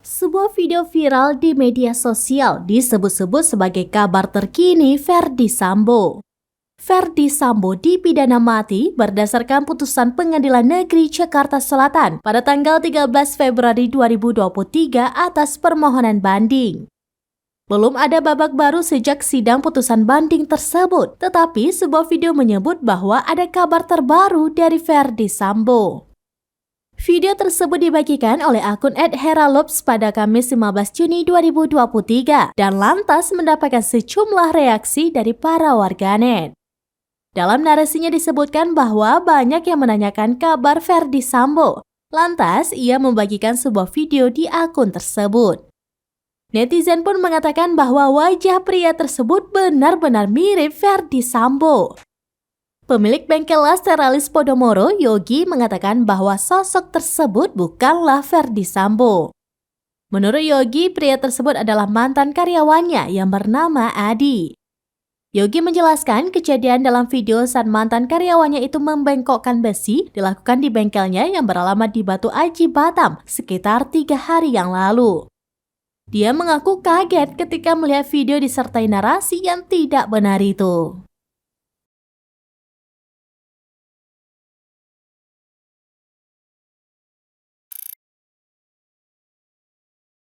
Sebuah video viral di media sosial disebut-sebut sebagai kabar terkini Ferdy Sambo. Ferdy Sambo dipidana mati berdasarkan putusan Pengadilan Negeri Jakarta Selatan pada tanggal 13 Februari 2023 atas permohonan banding. Belum ada babak baru sejak sidang putusan banding tersebut, tetapi sebuah video menyebut bahwa ada kabar terbaru dari Ferdy Sambo. Video tersebut dibagikan oleh akun @heralops pada Kamis 15 Juni 2023 dan lantas mendapatkan sejumlah reaksi dari para warganet. Dalam narasinya disebutkan bahwa banyak yang menanyakan kabar Ferdy Sambo, lantas ia membagikan sebuah video di akun tersebut. Netizen pun mengatakan bahwa wajah pria tersebut benar-benar mirip Ferdy Sambo. Pemilik bengkel las Teralis Podomoro, Yogi, mengatakan bahwa sosok tersebut bukanlah Ferdy Sambo. Menurut Yogi, pria tersebut adalah mantan karyawannya yang bernama Adi. Yogi menjelaskan kejadian dalam video saat mantan karyawannya itu membengkokkan besi dilakukan di bengkelnya yang beralamat di Batu Aji, Batam sekitar 3 hari yang lalu. Dia mengaku kaget ketika melihat video disertai narasi yang tidak benar itu.